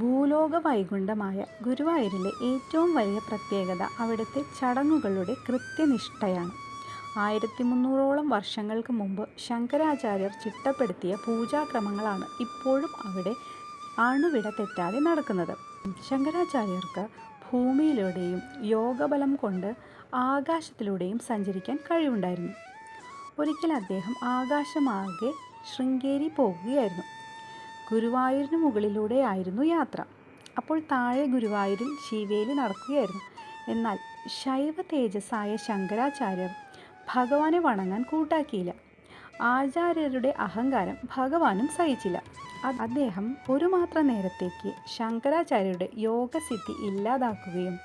ഭൂലോക വൈകുണ്ഠമായ ഗുരുവായൂരിലെ ഏറ്റവും വലിയ പ്രത്യേകത അവിടുത്തെ ചടങ്ങുകളുടെ കൃത്യനിഷ്ഠയാണ്. 1300ഓളം വർഷങ്ങൾക്ക് മുമ്പ് ശങ്കരാചാര്യർ ചിട്ടപ്പെടുത്തിയ പൂജാക്രമങ്ങളാണ് ഇപ്പോഴും അവിടെ അണുവിട തെറ്റാതെ നടക്കുന്നത്. ശങ്കരാചാര്യർക്ക് ഭൂമിയിലൂടെയും യോഗബലം കൊണ്ട് ആകാശത്തിലൂടെയും സഞ്ചരിക്കാൻ കഴിവുണ്ടായിരുന്നു. ഒരിക്കൽ അദ്ദേഹം ആകാശമാകെ ശൃംഗേരി പോകുകയായിരുന്നു. ഗുരുവായൂരിന് മുകളിലൂടെയായിരുന്നു യാത്ര. അപ്പോൾ താഴെ ഗുരുവായൂരിൽ ശിവേലി നടക്കുകയായിരുന്നു. എന്നാൽ ശൈവ തേജസ്സായ ശങ്കരാചാര്യർ ഭഗവാനെ വണങ്ങാൻ കൂട്ടാക്കിയില്ല. ആചാര്യരുടെ അഹങ്കാരം ഭഗവാനും സഹിച്ചില്ല. അദ്ദേഹം ഒരു മാത്ര നേരത്തേക്ക് ശങ്കരാചാര്യരുടെ യോഗസിദ്ധി ഇല്ലാതാക്കുകയും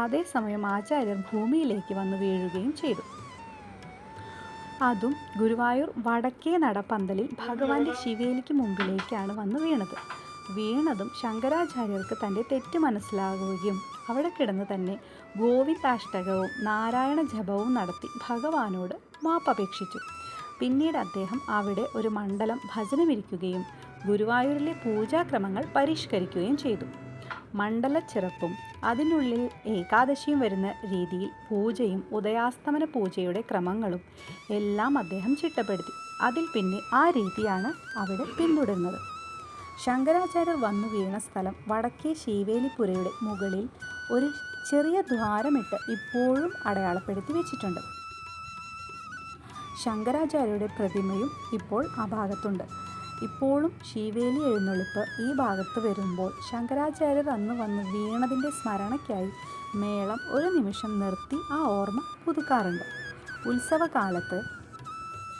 അതേസമയം ആചാര്യർ ഭൂമിയിലേക്ക് വന്നു വീഴുകയും ചെയ്തു. അതും ഗുരുവായൂർ വടക്കേ നട പന്തലിൽ ഭഗവാന്റെ ശിവേലിക്ക് മുമ്പിലേക്കാണ് വന്നു വീണതും ശങ്കരാചാര്യർക്ക് തൻ്റെ തെറ്റ് മനസ്സിലാകുകയും അവിടെ കിടന്ന് തന്നെ ഗോവിന്ദാഷ്ടകവും നാരായണ ജപവും നടത്തി ഭഗവാനോട് മാപ്പപേക്ഷിച്ചു. പിന്നീട് അദ്ദേഹം അവിടെ ഒരു മണ്ഡലം ഭജനമിരിക്കുകയും ഗുരുവായൂരിലെ പൂജാക്രമങ്ങൾ പരിഷ്കരിക്കുകയും ചെയ്തു. മണ്ഡലച്ചിറപ്പും അതിനുള്ളിൽ ഏകാദശിയും വരുന്ന രീതിയിൽ പൂജയും ഉദയാസ്തമന പൂജയുടെ ക്രമങ്ങളും എല്ലാം അദ്ദേഹം ചിട്ടപ്പെടുത്തി. അതിൽ പിന്നെ ആ രീതിയാണ് അവിടെ പിന്തുടരുന്നത്. ശങ്കരാചാര്യർ വന്നു വീണ സ്ഥലം വടക്കേ ശീവേലിപ്പുരയുടെ മുകളിൽ ഒരു ചെറിയ ദ്വാരമിട്ട് ഇപ്പോഴും അടയാളപ്പെടുത്തി വെച്ചിട്ടുണ്ട്. ശങ്കരാചാര്യരുടെ പ്രതിമയും ഇപ്പോൾ ആ ഭാഗത്തുണ്ട്. ഇപ്പോഴും ശിവേലി എഴുന്നള്ളിപ്പ് ഈ ഭാഗത്ത് വരുമ്പോൾ ശങ്കരാചാര്യർ അന്ന് വന്ന് വീണതിൻ്റെ സ്മരണയ്ക്കായി മേളം ഒരു നിമിഷം നിർത്തി ആ ഓർമ്മ പുതുക്കാറുണ്ട്. ഉത്സവകാലത്ത്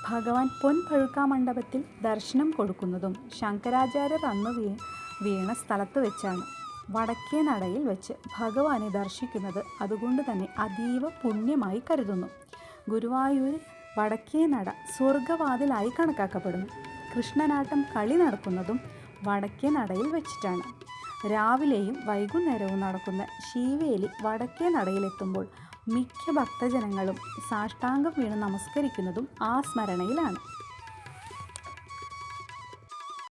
ഭഗവാൻ പൊൻപഴുക്കാമണ്ഡപത്തിൽ ദർശനം കൊടുക്കുന്നതും ശങ്കരാചാര്യർ അന്ന് വീണ സ്ഥലത്ത് വെച്ചാണ്. വടക്കേ നടയിൽ വെച്ച് ഭഗവാനെ ദർശിക്കുന്നത് അതുകൊണ്ട് തന്നെ അതീവ പുണ്യമായി കരുതുന്നു. ഗുരുവായൂർ വടക്കേ നട സ്വർഗവാതിലായി കണക്കാക്കപ്പെടുന്നു. കൃഷ്ണനാട്ടം കളി നടക്കുന്നതും വടക്കേ നടയിൽ വെച്ചിട്ടാണ്. രാവിലെയും വൈകുന്നേരവും നടക്കുന്ന ശീവേലി വടക്കേ നടയിലെത്തുമ്പോൾ മിക്ക ഭക്തജനങ്ങളും സാഷ്ടാംഗം വീണ് നമസ്കരിക്കുന്നതും ആ സ്മരണയിലാണ്.